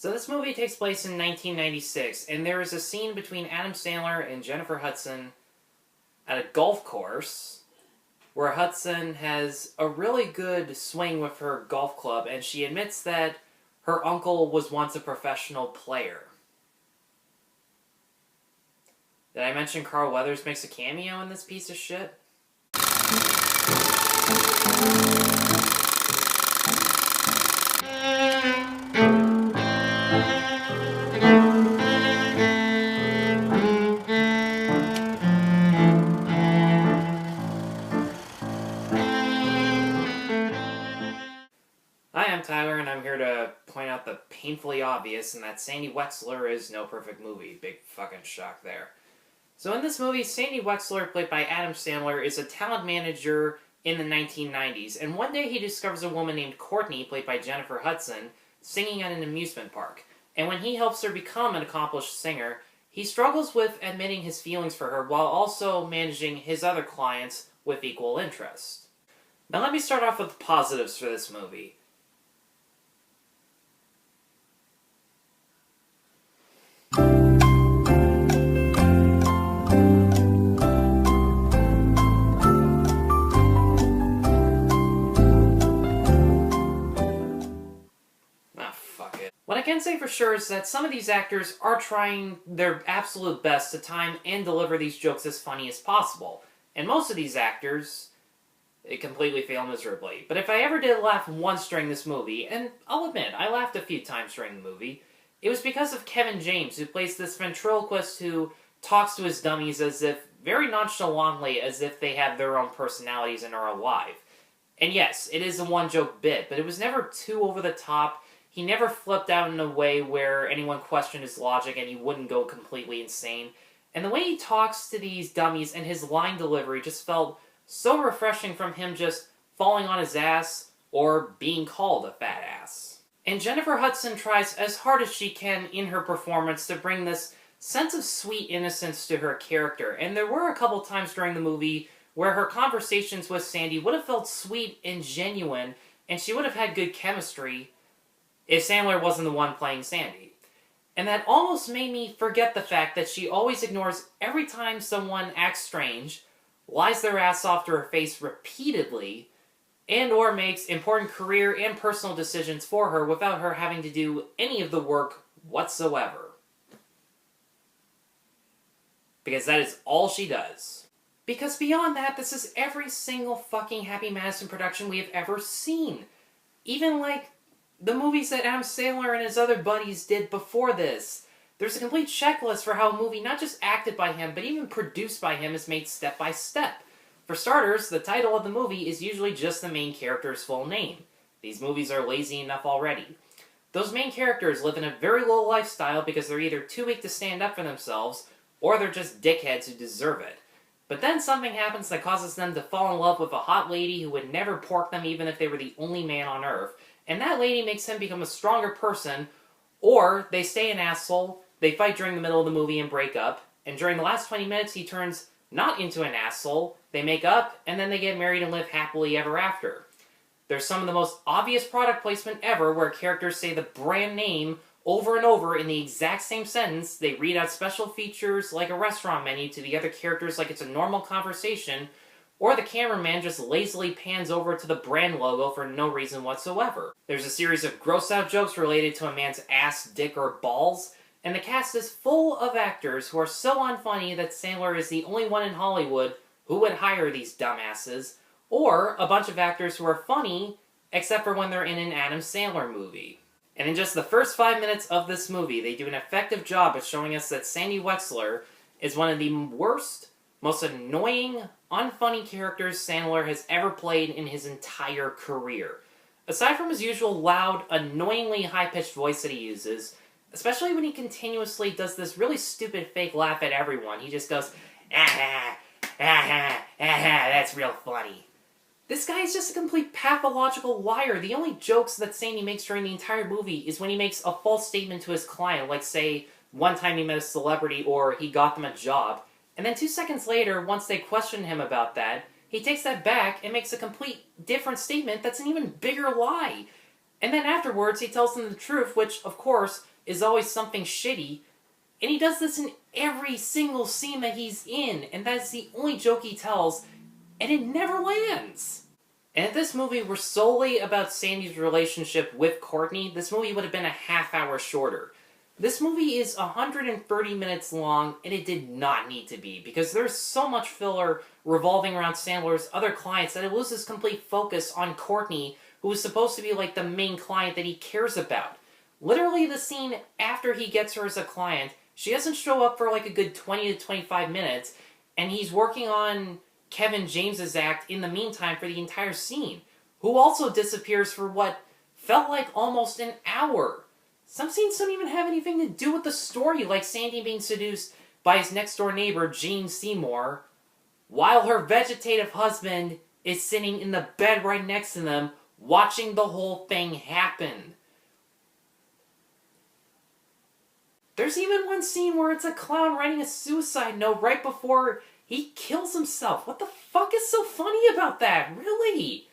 So this movie takes place in 1996, and there is a scene between Adam Sandler and Jennifer Hudson at a golf course where Hudson has a really good swing with her golf club, and she admits that her uncle was once a professional player. Did I mention Carl Weathers makes a cameo in this piece of shit? Hi, I'm Tyler, and I'm here to point out the painfully obvious, and that Sandy Wexler is no perfect movie. Big fucking shock there. So in this movie, Sandy Wexler, played by Adam Sandler, is a talent manager in the 1990s, and one day he discovers a woman named Courtney, played by Jennifer Hudson, singing at an amusement park. And when he helps her become an accomplished singer, he struggles with admitting his feelings for her while also managing his other clients with equal interest. Now let me start off with the positives for this movie. What I can say for sure is that some of these actors are trying their absolute best to time and deliver these jokes as funny as possible. And most of these actors, they completely fail miserably. But if I ever did laugh once during this movie, and I'll admit, I laughed a few times during the movie, it was because of Kevin James, who plays this ventriloquist who talks to his dummies very nonchalantly, as if they have their own personalities and are alive. And yes, it is a one-joke bit, but it was never too over the top. He never flipped out in a way where anyone questioned his logic and he wouldn't go completely insane. And the way he talks to these dummies and his line delivery just felt so refreshing from him just falling on his ass or being called a fat ass. And Jennifer Hudson tries as hard as she can in her performance to bring this sense of sweet innocence to her character. And there were a couple times during the movie where her conversations with Sandy would have felt sweet and genuine, and she would have had good chemistry if Sandler wasn't the one playing Sandy. And that almost made me forget the fact that she always ignores every time someone acts strange, lies their ass off to her face repeatedly, and or makes important career and personal decisions for her without her having to do any of the work whatsoever. Because that is all she does. Because beyond that, this is every single fucking Happy Madison production we have ever seen. Even like the movies that Adam Sandler and his other buddies did before this. There's a complete checklist for how a movie not just acted by him, but even produced by him is made step by step. For starters, the title of the movie is usually just the main character's full name. These movies are lazy enough already. Those main characters live in a very low lifestyle because they're either too weak to stand up for themselves, or they're just dickheads who deserve it. But then something happens that causes them to fall in love with a hot lady who would never pork them even if they were the only man on earth. And that lady makes him become a stronger person, or they stay an asshole, they fight during the middle of the movie and break up, and during the last 20 minutes he turns not into an asshole, they make up, and then they get married and live happily ever after. There's some of the most obvious product placement ever where characters say the brand name over and over in the exact same sentence, they read out special features like a restaurant menu to the other characters like it's a normal conversation, or the cameraman just lazily pans over to the brand logo for no reason whatsoever. There's a series of gross-out jokes related to a man's ass, dick, or balls, and the cast is full of actors who are so unfunny that Sandler is the only one in Hollywood who would hire these dumbasses, or a bunch of actors who are funny, except for when they're in an Adam Sandler movie. And in just the first 5 minutes of this movie, they do an effective job of showing us that Sandy Wexler is one of the worst, most annoying, unfunny characters Sandler has ever played in his entire career. Aside from his usual loud, annoyingly high-pitched voice that he uses, especially when he continuously does this really stupid fake laugh at everyone, he just goes, ah ha, that's real funny. This guy is just a complete pathological liar. The only jokes that Sandy makes during the entire movie is when he makes a false statement to his client, like say, one time he met a celebrity or he got them a job, and then 2 seconds later, once they question him about that, he takes that back and makes a complete different statement that's an even bigger lie. And then afterwards, he tells them the truth, which, of course, is always something shitty, and he does this in every single scene that he's in, and that's the only joke he tells, and it never lands. And if this movie were solely about Sandy's relationship with Courtney, this movie would have been a half hour shorter. This movie is 130 minutes long, and it did not need to be, because there's so much filler revolving around Sandler's other clients that it loses complete focus on Courtney, who is supposed to be like the main client that he cares about. Literally the scene after he gets her as a client, she doesn't show up for like a good 20 to 25 minutes, and he's working on Kevin James's act in the meantime for the entire scene, who also disappears for what felt like almost an hour. Some scenes don't even have anything to do with the story, like Sandy being seduced by his next-door neighbor, Jane Seymour, while her vegetative husband is sitting in the bed right next to them, watching the whole thing happen. There's even one scene where it's a clown writing a suicide note right before he kills himself. What the fuck is so funny about that? Really?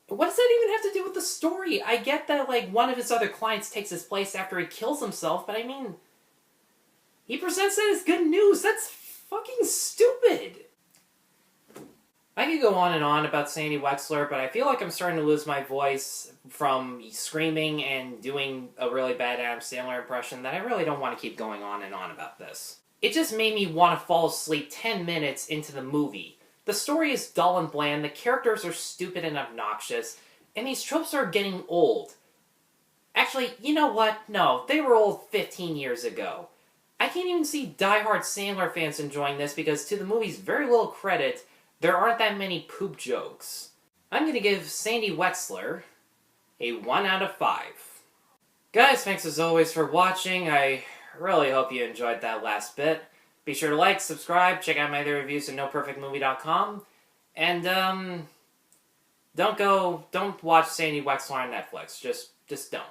What does that even have to do with the story? I get that, like, one of his other clients takes his place after he kills himself, but I mean, he presents that as good news. That's fucking stupid. I could go on and on about Sandy Wexler, but I feel like I'm starting to lose my voice from screaming and doing a really bad Adam Sandler impression that I really don't want to keep going on and on about this. It just made me want to fall asleep 10 minutes into the movie. The story is dull and bland, the characters are stupid and obnoxious, and these tropes are getting old. Actually, you know what? No, they were old 15 years ago. I can't even see diehard Sandler fans enjoying this because, to the movie's very little credit, there aren't that many poop jokes. I'm gonna give Sandy Wexler a 1 out of 5. Guys, thanks as always for watching. I really hope you enjoyed that last bit. Be sure to like, subscribe, check out my other reviews at NoPerfectMovie.com, and, don't watch Sandy Wexler on Netflix. Just don't.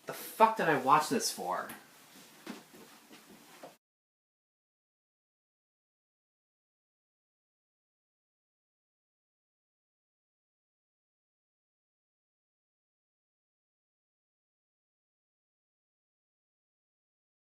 The fuck did I watch this for?